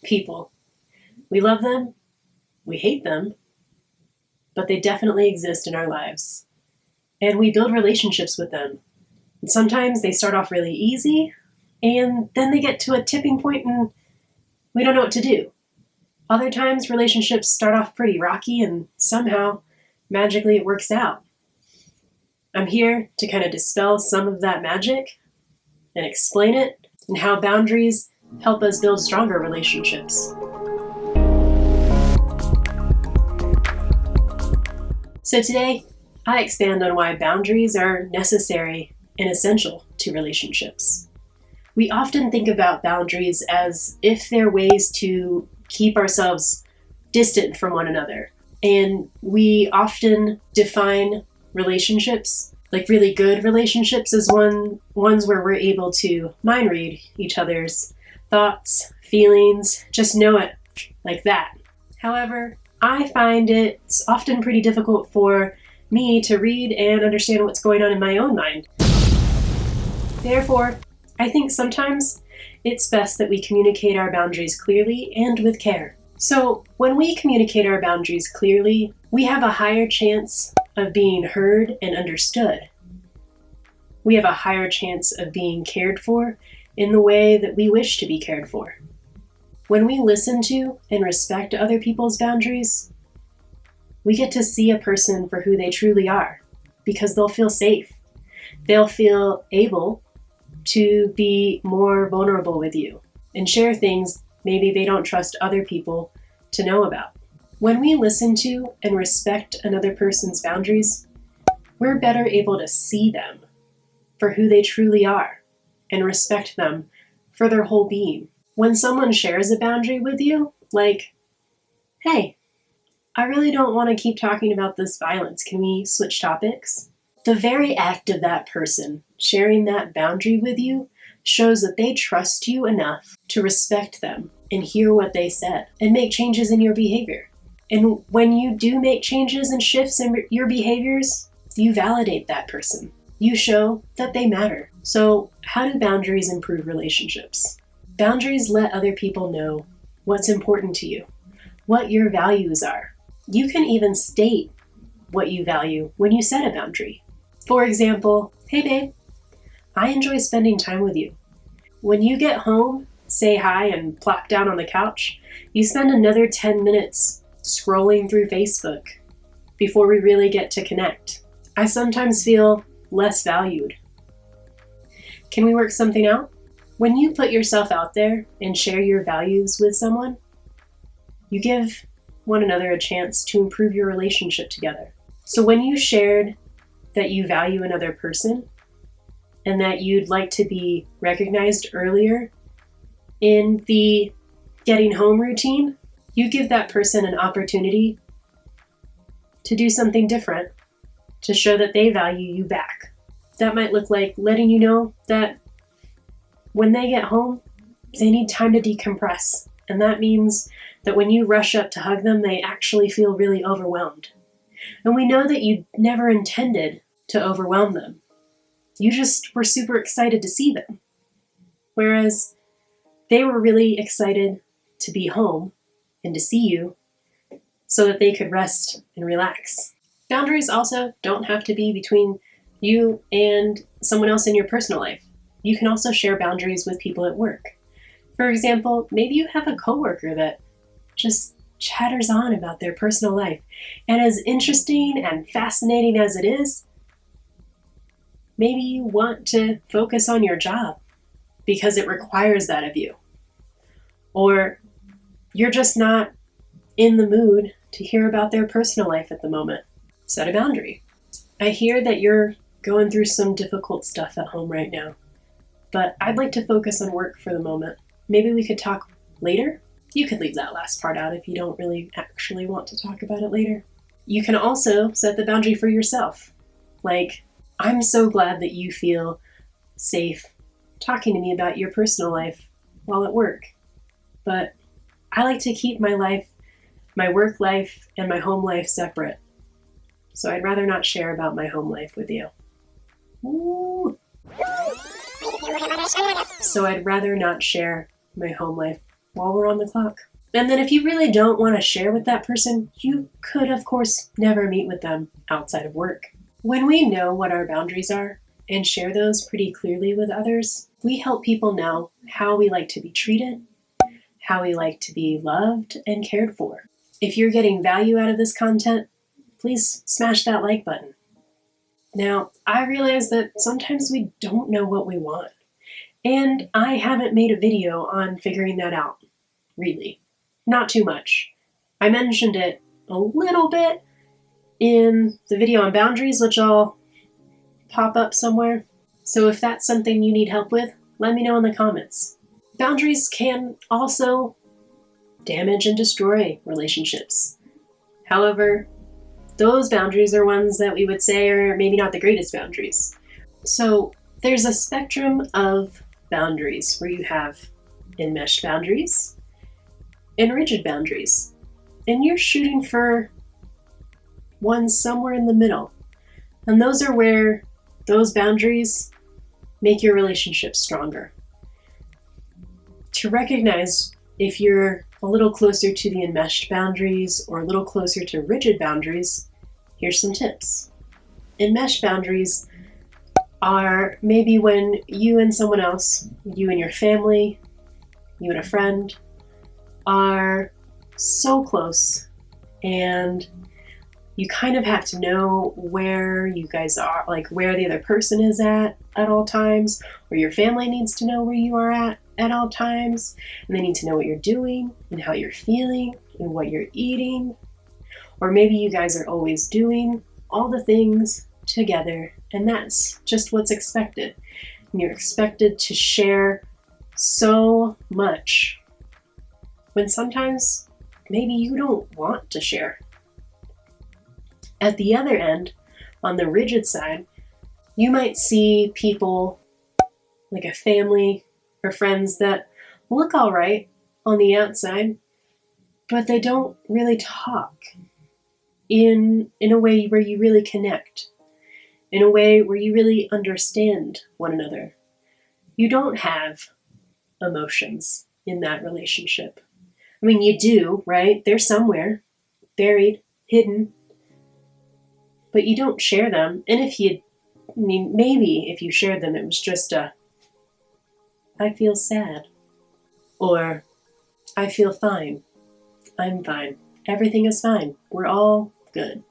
People. We love them, we hate them, but they definitely exist in our lives. And we build relationships with them. And sometimes they start off really easy, and then they get to a tipping point and we don't know what to do. Other times relationships start off pretty rocky and somehow, magically, it works out. I'm here to kind of dispel some of that magic and explain it and how boundaries help us build stronger relationships. So today, I expand on why boundaries are necessary and essential to relationships. We often think about boundaries as if they're ways to keep ourselves distant from one another. And we often define relationships, like really good relationships, as ones where we're able to mind read each other's thoughts, feelings, just know it like that. However, I find it's often pretty difficult for me to read and understand what's going on in my own mind. Therefore, I think sometimes it's best that we communicate our boundaries clearly and with care. So when we communicate our boundaries clearly, we have a higher chance of being heard and understood. We have a higher chance of being cared for in the way that we wish to be cared for. When we listen to and respect other people's boundaries, we get to see a person for who they truly are, because they'll feel safe. They'll feel able to be more vulnerable with you and share things maybe they don't trust other people to know about. When we listen to and respect another person's boundaries, we're better able to see them for who they truly are and respect them for their whole being. When someone shares a boundary with you, like, hey, I really don't want to keep talking about this violence. Can we switch topics? The very act of that person sharing that boundary with you shows that they trust you enough to respect them and hear what they said and make changes in your behavior. And when you do make changes and shifts in your behaviors, you validate that person. You show that they matter. So how do boundaries improve relationships? Boundaries let other people know what's important to you, what your values are. You can even state what you value when you set a boundary. For example, hey babe, I enjoy spending time with you. When you get home, say hi and plop down on the couch, you spend another 10 minutes scrolling through Facebook before we really get to connect. I sometimes feel less valued. Can we work something out? When you put yourself out there and share your values with someone, you give one another a chance to improve your relationship together. So when you shared that you value another person and that you'd like to be recognized earlier in the getting home routine, you give that person an opportunity to do something different to show that they value you back. That might look like letting you know that when they get home, they need time to decompress. And that means that when you rush up to hug them, they actually feel really overwhelmed. And we know that you never intended to overwhelm them. You just were super excited to see them. Whereas they were really excited to be home and to see you so that they could rest and relax. Boundaries also don't have to be between you and someone else in your personal life. You can also share boundaries with people at work. For example, maybe you have a coworker that just chatters on about their personal life. And as interesting and fascinating as it is, maybe you want to focus on your job because it requires that of you. Or you're just not in the mood to hear about their personal life at the moment. Set a boundary. I hear that you're going through some difficult stuff at home right now, but I'd like to focus on work for the moment. Maybe we could talk later? You could leave that last part out if you don't really actually want to talk about it later. You can also set the boundary for yourself. Like, I'm so glad that you feel safe talking to me about your personal life while at work. But I like to keep my life, my work life, and my home life separate. So I'd rather not share about my home life with you. So I'd rather not share my home life while we're on the clock. And then if you really don't want to share with that person, you could, of course, never meet with them outside of work. When we know what our boundaries are and share those pretty clearly with others, we help people know how we like to be treated, how we like to be loved and cared for. If you're getting value out of this content, please smash that like button. Now, I realize that sometimes we don't know what we want, and I haven't made a video on figuring that out, really. Not too much. I mentioned it a little bit in the video on boundaries, which I'll pop up somewhere. So if that's something you need help with, let me know in the comments. Boundaries can also damage and destroy relationships. However, those boundaries are ones that we would say are maybe not the greatest boundaries. So there's a spectrum of boundaries where you have enmeshed boundaries and rigid boundaries. And you're shooting for one somewhere in the middle. And those are where those boundaries make your relationship stronger. To recognize if you're a little closer to the enmeshed boundaries or a little closer to rigid boundaries, here's some tips. Enmeshed boundaries are maybe when you and someone else, you and your family, you and a friend, are so close and you kind of have to know where you guys are, like where the other person is at all times, or your family needs to know where you are at all times, and they need to know what you're doing and how you're feeling and what you're eating. Or maybe you guys are always doing all the things together, and that's just what's expected. And you're expected to share so much when sometimes maybe you don't want to share. At the other end, on the rigid side, you might see people like a family or friends that look all right on the outside, but they don't really talk in a way where you really connect, in a way where you really understand one another. You don't have emotions in that relationship. I mean, you do, right? They're somewhere, buried, hidden, but you don't share them. And maybe if you shared them, it was just I feel sad, or I feel fine, I'm fine, everything is fine, we're all good.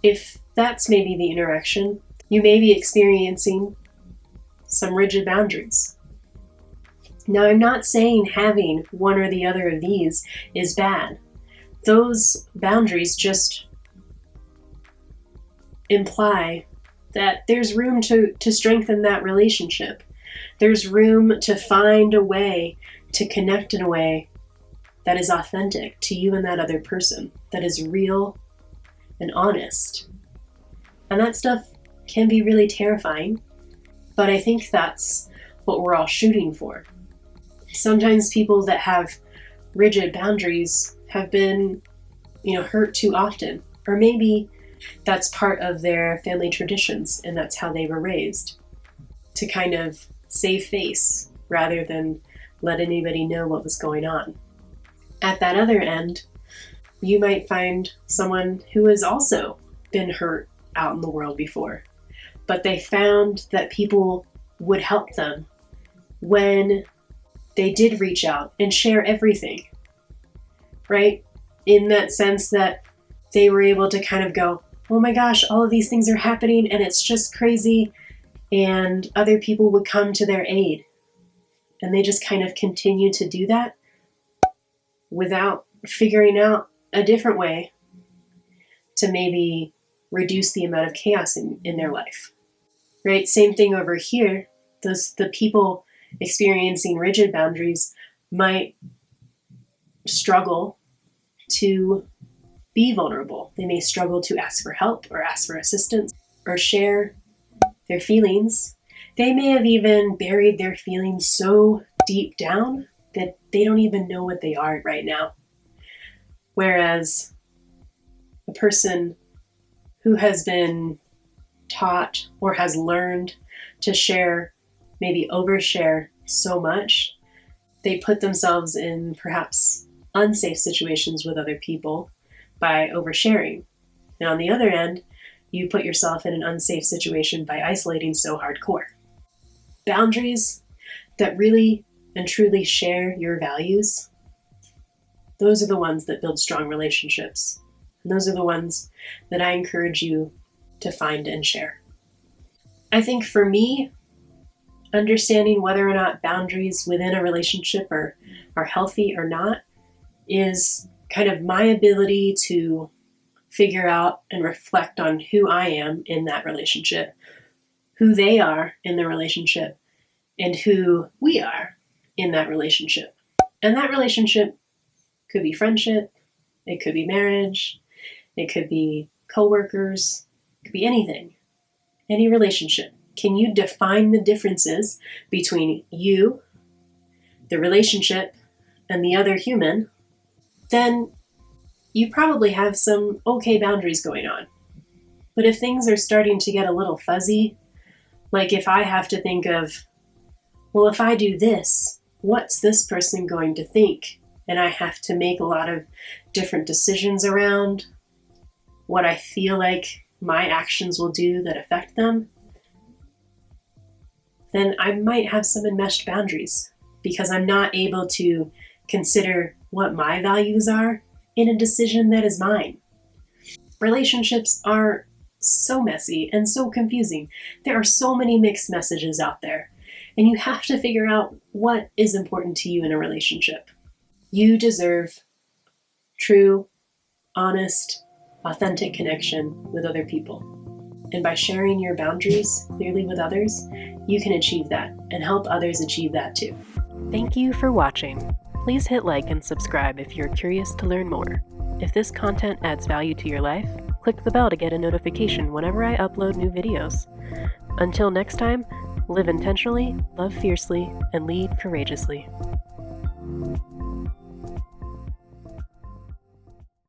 If that's maybe the interaction, you may be experiencing some rigid boundaries. Now, I'm not saying having one or the other of these is bad. Those boundaries just imply that there's room to strengthen that relationship. There's room to find a way to connect in a way that is authentic to you and that other person, that is real and honest. And that stuff can be really terrifying, but I think that's what we're all shooting for. Sometimes people that have rigid boundaries have been, hurt too often, or maybe that's part of their family traditions and that's how they were raised, to kind of save face rather than let anybody know what was going on. At that other end, you might find someone who has also been hurt out in the world before, but they found that people would help them when they did reach out and share everything, right? In that sense that they were able to kind of go, oh my gosh, all of these things are happening and it's just crazy. And other people would come to their aid. And they just kind of continue to do that without figuring out a different way to maybe reduce the amount of chaos in their life, right? Same thing over here. The people experiencing rigid boundaries might struggle to be vulnerable. They may struggle to ask for help or ask for assistance or share their feelings. They may have even buried their feelings so deep down that they don't even know what they are right now. Whereas a person who has been taught or has learned to share, maybe overshare so much, they put themselves in perhaps unsafe situations with other people by oversharing. And on the other end, you put yourself in an unsafe situation by isolating so hardcore. Boundaries that really and truly share your values, those are the ones that build strong relationships. And those are the ones that I encourage you to find and share. I think for me, understanding whether or not boundaries within a relationship are healthy or not is kind of my ability to figure out and reflect on who I am in that relationship, who they are in the relationship, and who we are in that relationship. And that relationship could be friendship, it could be marriage, it could be coworkers, it could be anything, any relationship. Can you define the differences between you, the relationship, and the other human? Then you probably have some okay boundaries going on. But if things are starting to get a little fuzzy, like if I have to think of, well, if I do this, what's this person going to think? And I have to make a lot of different decisions around what I feel like my actions will do that affect them, then I might have some enmeshed boundaries because I'm not able to consider what my values are in a decision that is mine. Relationships are so messy and so confusing. There are so many mixed messages out there, and you have to figure out what is important to you in a relationship. You deserve true, honest, authentic connection with other people. And by sharing your boundaries clearly with others, you can achieve that and help others achieve that too. Thank you for watching. Please hit like and subscribe if you're curious to learn more. If this content adds value to your life, click the bell to get a notification whenever I upload new videos. Until next time, live intentionally, love fiercely, and lead courageously.